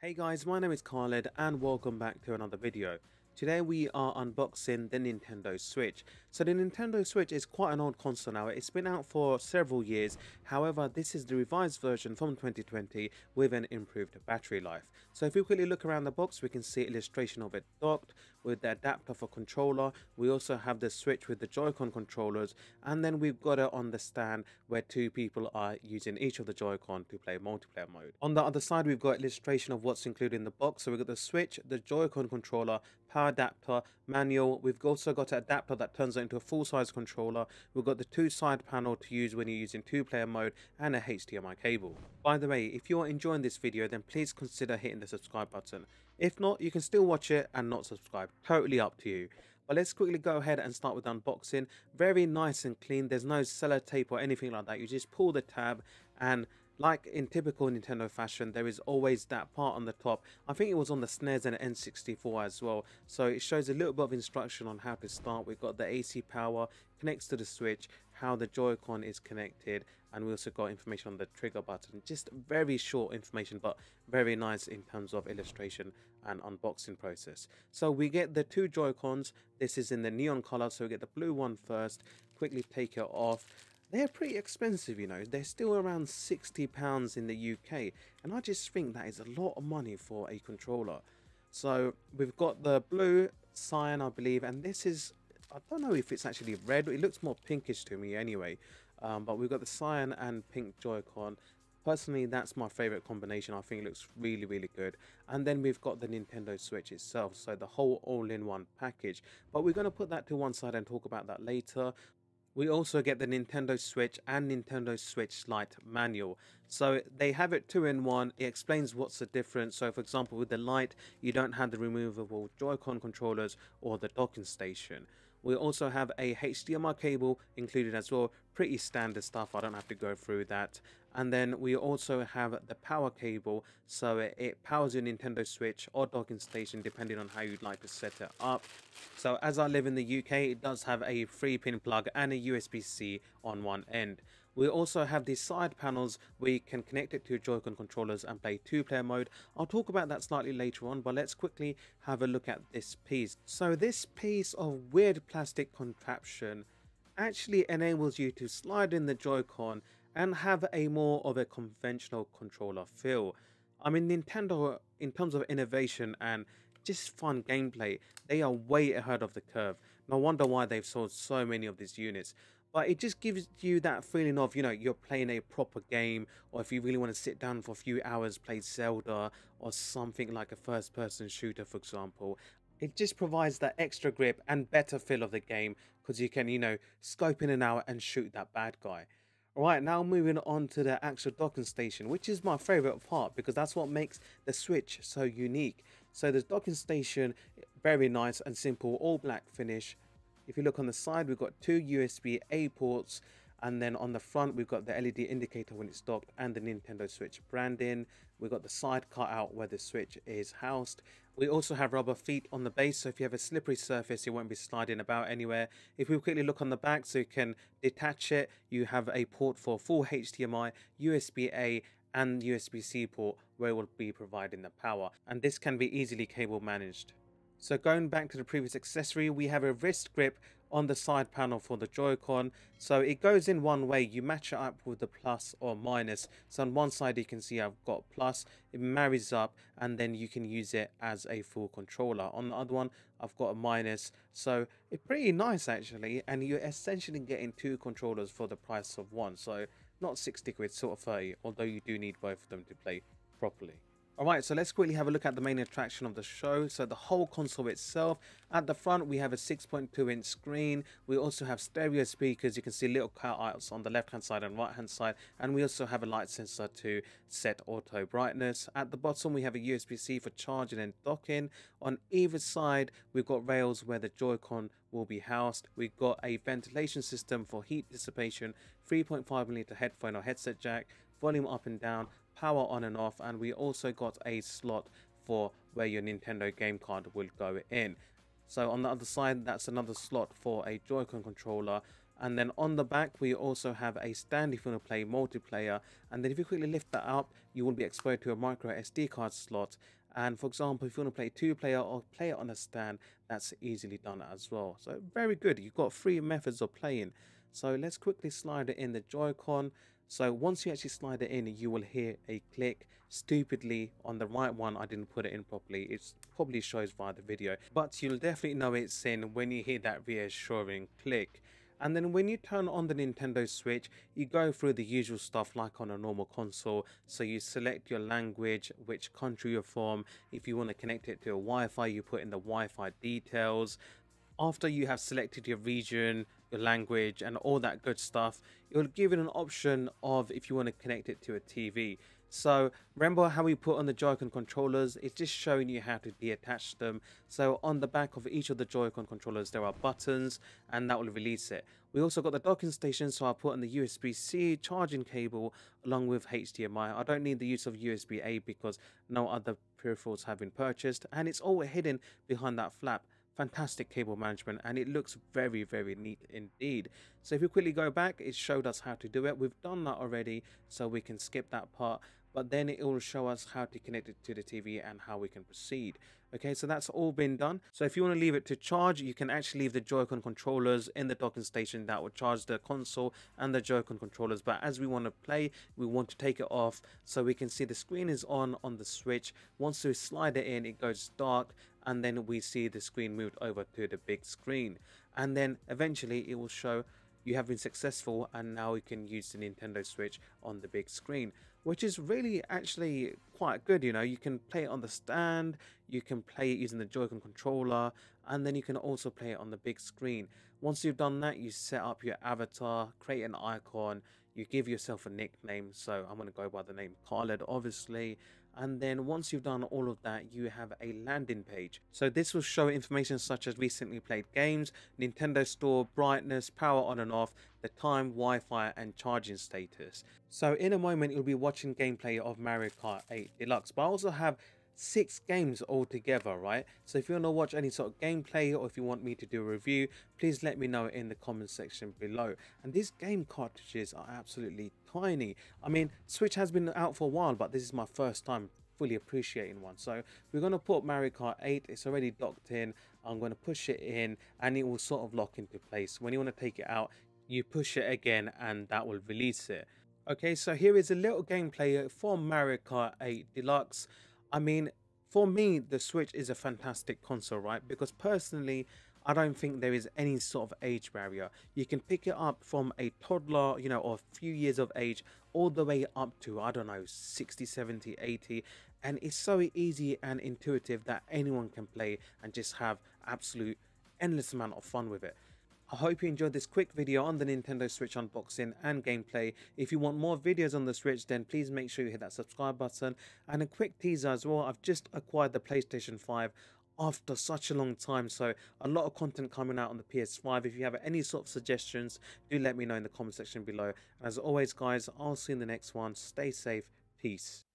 Hey guys, my name is Khaled and welcome back to another video. Today we are unboxing the Nintendo Switch. So the Nintendo Switch is quite an old console now. It's been out for several years. However, this is the revised version from 2020 with an improved battery life. So if we quickly look around the box, we can see illustration of it docked with the adapter for controller. We also have the Switch with the Joy-Con controllers, and then we've got it on the stand where two people are using each of the Joy-Con to play multiplayer mode. On the other side, we've got illustration of what's included in the box. So we've got the Switch, the Joy-Con controller, power adapter, manual. We've also got an adapter that turns it into a full-size controller. We've got the two side panel to use when you're using two-player mode and a HDMI cable. By the way, if you're enjoying this video, then please consider hitting the subscribe button. If not, you can still watch it and not subscribe. Totally up to you. But let's quickly go ahead and start with unboxing. Very nice and clean. There's no sellotape or anything like that. You just pull the tab, and like in typical Nintendo fashion, there is always that part on the top. I think it was on the SNES and N64 as well. So it shows a little bit of instruction on how to start. We've got the AC power, connects to the Switch, how the Joy-Con is connected, and we also got information on the trigger button. Just very short information, but very nice in terms of illustration and unboxing process. So we get the two Joy-Cons. This is in the neon color, so we get the blue one first. Quickly take it off. They're pretty expensive, you know. They're still around £60 in the UK, and I just think that is a lot of money for a controller. So we've got the blue cyan, I believe, and this is, I don't know if it's actually red. It looks more pinkish to me anyway. But we've got the cyan and pink Joy-Con. Personally, that's my favorite combination. I think it looks really good. And then we've got the Nintendo Switch itself, so the whole all-in-one package. But we're going to put that to one side and talk about that later. We also get the Nintendo Switch and Nintendo Switch Lite manual. So they have it 2-in-1. It explains what's the difference. So for example, with the Lite, you don't have the removable Joy-Con controllers or the docking station. We also have a HDMI cable included as well. Pretty standard stuff. I don't have to go through that. And then we also have the power cable. So it powers your Nintendo Switch or docking station depending on how you'd like to set it up. So as I live in the UK, it does have a 3-pin plug and a USB-C on one end. We also have these side panels where you can connect it to your Joy-Con controllers and play two-player mode. I'll talk about that slightly later on, but let's quickly have a look at this piece. So this piece of weird plastic contraption actually enables you to slide in the Joy-Con and have a more of a conventional controller feel. I mean, Nintendo, in terms of innovation and just fun gameplay, they are way ahead of the curve. No wonder why they've sold so many of these units. But it just gives you that feeling of, you know, you're playing a proper game, or if you really want to sit down for a few hours, play Zelda or something like a first-person shooter, for example. It just provides that extra grip and better feel of the game because you can, you know, scope in and out and shoot that bad guy. Alright, now moving on to the actual docking station, which is my favorite part because that's what makes the Switch so unique. So the docking station, very nice and simple, all black finish. If you look on the side, we've got two USB-A ports, and then on the front we've got the LED indicator when it's docked and the Nintendo Switch branding. We've got the side cutout where the Switch is housed. We also have rubber feet on the base, so if you have a slippery surface you won't be sliding about anywhere. If we quickly look on the back, so you can detach it, you have a port for full HDMI, USB-A and USB-C port where it will be providing the power, and this can be easily cable managed. So going back to the previous accessory, we have a wrist grip on the side panel for the Joy-Con. So it goes in one way, you match it up with the plus or minus. So on one side you can see I've got plus, it marries up, and then you can use it as a full controller. On the other one I've got a minus, so it's pretty nice actually, and you're essentially getting two controllers for the price of one. So not 60 quid, sort of 30, although you do need both of them to play properly. Alright, so let's quickly have a look at the main attraction of the show. So the whole console itself. At the front we have a 6.2-inch screen. We also have stereo speakers. You can see little cutouts on the left hand side and right hand side, and we also have a light sensor to set auto brightness. At the bottom we have a USB-C for charging and docking. On either side we've got rails where the Joy-Con will be housed. We've got a ventilation system for heat dissipation, 3.5mm headphone or headset jack, volume up and down, power on and off, and we also got a slot for where your Nintendo game card will go in. So on the other side, that's another slot for a Joy-Con controller. And then on the back we also have a stand if you want to play multiplayer, and then if you quickly lift that up you will be exposed to a micro SD card slot, And for example, if you want to play 2 player or play it on a stand, that's easily done as well. So very good. You've got 3 methods of playing. So let's quickly slide it in the Joy-Con. So once you actually slide it in, you will hear a click. Stupidly, on the right one, I didn't put it in properly. It probably shows via the video, but you'll definitely know it's in when you hear that reassuring click. And then when you turn on the Nintendo Switch, you go through the usual stuff like on a normal console. So you select your language, which country you're from. If you want to connect it to a Wi-Fi, you put in the Wi-Fi details. After you have selected your region, your language and all that good stuff, it will give it an option of if you want to connect it to a TV. So remember how we put on the Joy-Con controllers? It's just showing you how to detach them. So on the back of each of the Joy-Con controllers there are buttons, and that will release it. We also got the docking station, so I put on the USB-C charging cable along with HDMI. I don't need the use of USB-A because no other peripherals have been purchased, and it's all hidden behind that flap. Fantastic cable management, and it looks very, very neat indeed. So if we quickly go back, it showed us how to do it. We've done that already, so we can skip that part, but then it will show us how to connect it to the TV and how we can proceed. Okay, so that's all been done. So if you want to leave it to charge, you can actually leave the Joy-Con controllers in the docking station. That will charge the console and the Joy-Con controllers. But as we want to play, we want to take it off so we can see the screen is on the Switch. Once we slide it in, it goes dark, and then we see the screen moved over to the big screen. And then eventually it will show you have been successful, and now you can use the Nintendo Switch on the big screen, which is really actually quite good. You know, you can play it on the stand, you can play it using the Joy-Con controller, and then you can also play it on the big screen. Once you've done that, you set up your avatar, create an icon, you give yourself a nickname. So I'm going to go by the name Khaled, obviously. And then once you've done all of that, you have a landing page. So this will show information such as recently played games, Nintendo Store, brightness, power on and off, the time, Wi-Fi and charging status. So in a moment, you'll be watching gameplay of Mario Kart 8 Deluxe, but I also have 6 games altogether, right? So if you want to watch any sort of gameplay, or if you want me to do a review, please let me know in the comment section below. And these game cartridges are absolutely tiny. I mean, Switch has been out for a while, but this is my first time fully appreciating one. So we're going to put Mario Kart 8. It's already docked in. I'm going to push it in, and it will sort of lock into place. When you want to take it out, you push it again and that will release it. Okay, so here is a little gameplay for Mario Kart 8 Deluxe. I mean, for me, the Switch is a fantastic console, right? Because personally, I don't think there is any sort of age barrier. You can pick it up from a toddler, you know, or a few years of age, all the way up to, I don't know, 60, 70, 80. And it's so easy and intuitive that anyone can play and just have absolute endless amount of fun with it. I hope you enjoyed this quick video on the Nintendo Switch unboxing and gameplay. If you want more videos on the Switch, then please make sure you hit that subscribe button. And a quick teaser as well, I've just acquired the PlayStation 5 after such a long time, so a lot of content coming out on the PS5. If you have any sort of suggestions, do let me know in the comment section below. As always guys, I'll see you in the next one. Stay safe, peace.